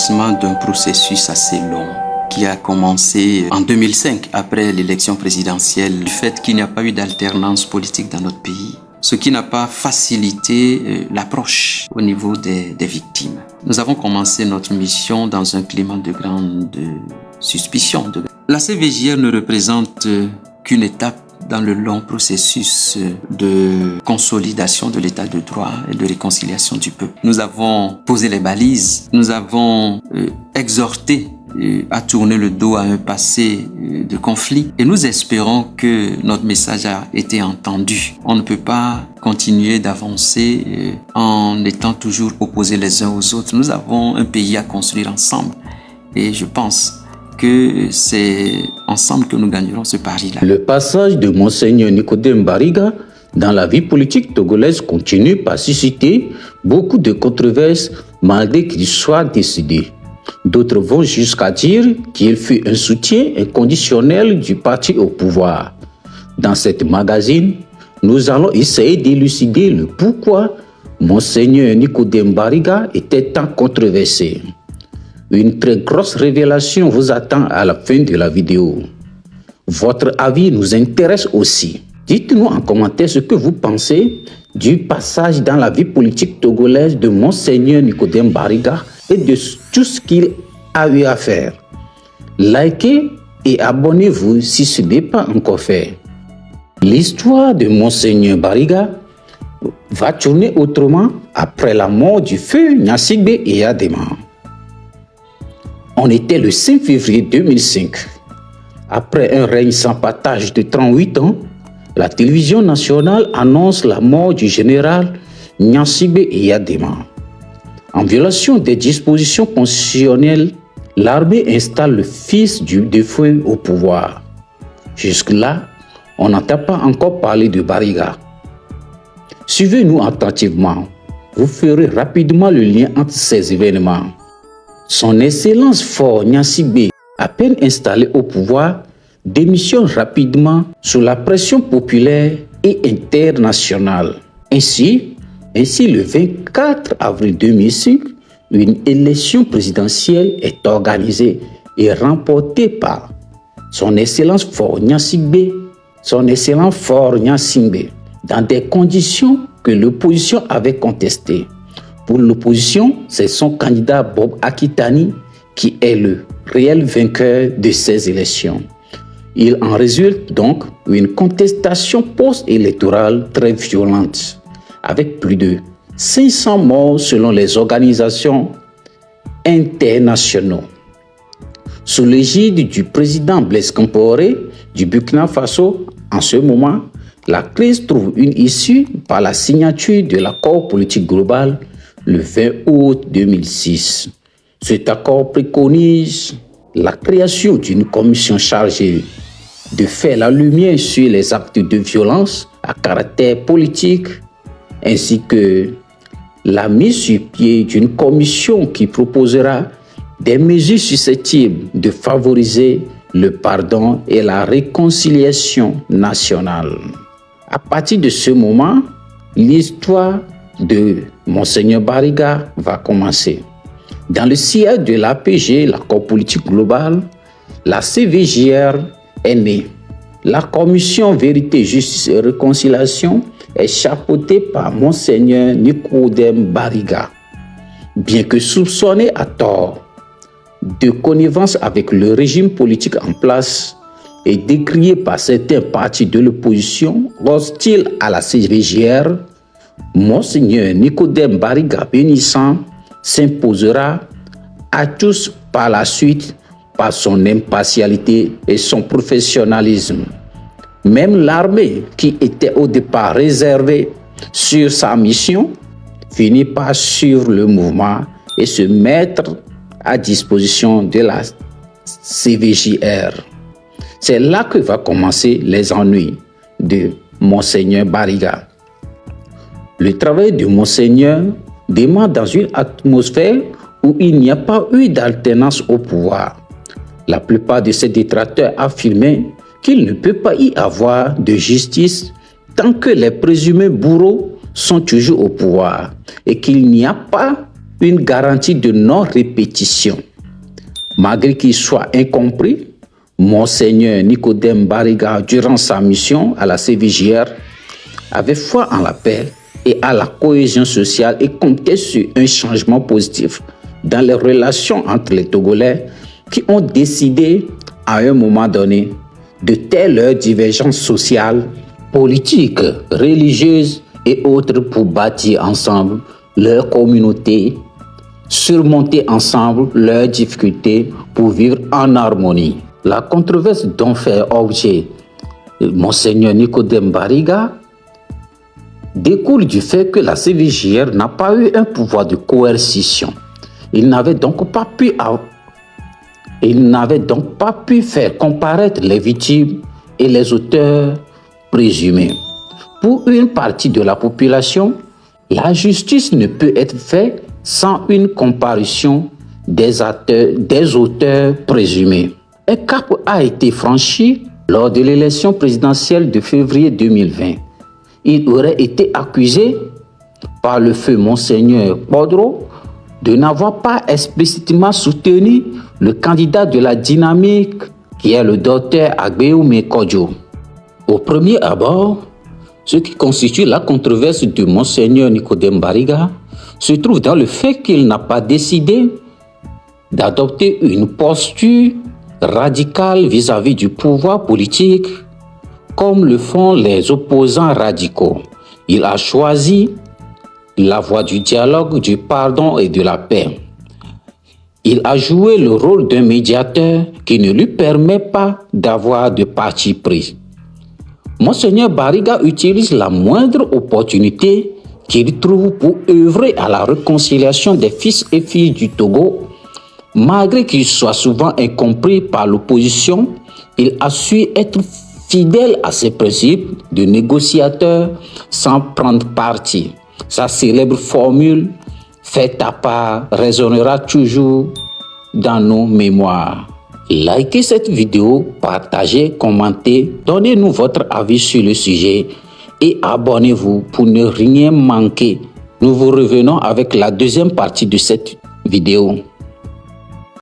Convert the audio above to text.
l'aboutissement d'un processus assez long qui a commencé en 2005 après l'élection présidentielle, du fait qu'il n'y a pas eu d'alternance politique dans notre pays, ce qui n'a pas facilité l'approche au niveau des victimes. Nous avons commencé notre mission dans un climat de grande suspicion. La CVJR ne représente qu'une étape dans le long processus de consolidation de l'état de droit et de réconciliation du peuple. Nous avons posé les balises, nous avons exhorté à tourner le dos à un passé de conflit et nous espérons que notre message a été entendu. On ne peut pas continuer d'avancer en étant toujours opposés les uns aux autres. Nous avons un pays à construire ensemble et je pense que c'est ensemble que nous gagnerons ce pari-là. Le passage de Monseigneur Nicodème Bariga dans la vie politique togolaise continue par susciter beaucoup de controverses malgré qu'il soit décédé. D'autres vont jusqu'à dire qu'il fut un soutien inconditionnel du parti au pouvoir. Dans cette magazine, nous allons essayer d'élucider le pourquoi Monseigneur Nicodème Bariga était tant controversé. Une très grosse révélation vous attend à la fin de la vidéo. Votre avis nous intéresse aussi. Dites-nous en commentaire ce que vous pensez du passage dans la vie politique togolaise de Monseigneur Nicodème Bariga et de tout ce qu'il a eu à faire. Likez et abonnez-vous si ce n'est pas encore fait. L'histoire de Monseigneur Bariga va tourner autrement après la mort du feu Gnassingbé Eyadema. On était le 5 février 2005. Après un règne sans partage de 38 ans, la télévision nationale annonce la mort du général Gnassingbé Eyadema. En violation des dispositions constitutionnelles, l'armée installe le fils du défunt au pouvoir. Jusque-là, on n'entend pas encore parler de Bariga. Suivez-nous attentivement. Vous ferez rapidement le lien entre ces événements. Son Excellence Faure Gnassingbé, à peine installé au pouvoir, démissionne rapidement sous la pression populaire et internationale. Ainsi, le 24 avril 2005, une élection présidentielle est organisée et remportée par Son Excellence Faure Gnassingbé, dans des conditions que l'opposition avait contestées. Pour l'opposition, c'est son candidat Bob Akitani qui est le réel vainqueur de ces élections. Il en résulte donc une contestation post-électorale très violente, avec plus de 500 morts selon les organisations internationales. Sous l'égide du président Blaise Compaoré du Burkina Faso, en ce moment, la crise trouve une issue par la signature de l'accord politique global le 20 août 2006. Cet accord préconise la création d'une commission chargée de faire la lumière sur les actes de violence à caractère politique, ainsi que la mise sur pied d'une commission qui proposera des mesures susceptibles de favoriser le pardon et la réconciliation nationale. À partir de ce moment, l'histoire de Monseigneur Bariga va commencer. Dans le sillage de l'APG, l'accord politique global, la CVJR est née. La commission Vérité, Justice et Réconciliation est chapeautée par Monseigneur Nicodème Bariga. Bien que soupçonné à tort de connivence avec le régime politique en place et décrié par certains partis de l'opposition hostiles à la CVJR, Monseigneur Nicodème Bariga Bénissant s'imposera à tous par la suite par son impartialité et son professionnalisme. Même l'armée, qui était au départ réservée sur sa mission, finit par suivre le mouvement et se mettre à disposition de la CVJR. C'est là que va commencer les ennuis de Monseigneur Bariga. Le travail de Monseigneur démarre dans une atmosphère où il n'y a pas eu d'alternance au pouvoir. La plupart de ses détracteurs affirmaient qu'il ne peut pas y avoir de justice tant que les présumés bourreaux sont toujours au pouvoir et qu'il n'y a pas une garantie de non-répétition. Malgré qu'il soit incompris, Monseigneur Nicodème Bariga, durant sa mission à la CVJR, avait foi en la paix et à la cohésion sociale et comptait sur un changement positif dans les relations entre les Togolais qui ont décidé à un moment donné de taire leurs divergences sociales, politiques, religieuses et autres pour bâtir ensemble leur communauté, surmonter ensemble leurs difficultés pour vivre en harmonie. La controverse dont fait objet Monseigneur Nicodème Bariga découle du fait que la CVJR n'a pas eu un pouvoir de coercition. Il n'avait donc pas pu faire comparaître les victimes et les auteurs présumés. Pour une partie de la population, la justice ne peut être faite sans une comparution des auteurs présumés. Un cap a été franchi lors de l'élection présidentielle de février 2020. Il aurait été accusé par le feu Monseigneur Podro de n'avoir pas explicitement soutenu le candidat de la dynamique qui est le docteur Agbéoumé Kodjo. Au premier abord, ce qui constitue la controverse de Monseigneur Nicodème Bariga se trouve dans le fait qu'il n'a pas décidé d'adopter une posture radicale vis-à-vis du pouvoir politique comme le font les opposants radicaux. Il a choisi la voie du dialogue, du pardon et de la paix. Il a joué le rôle d'un médiateur qui ne lui permet pas d'avoir de parti pris. Monseigneur Bariga utilise la moindre opportunité qu'il trouve pour œuvrer à la réconciliation des fils et filles du Togo. Malgré qu'il soit souvent incompris par l'opposition, il a su être fidèle à ses principes de négociateur sans prendre parti. Sa célèbre formule « Fais ta part » résonnera toujours dans nos mémoires. Likez cette vidéo, partagez, commentez, donnez-nous votre avis sur le sujet et abonnez-vous pour ne rien manquer. Nous vous revenons avec la deuxième partie de cette vidéo.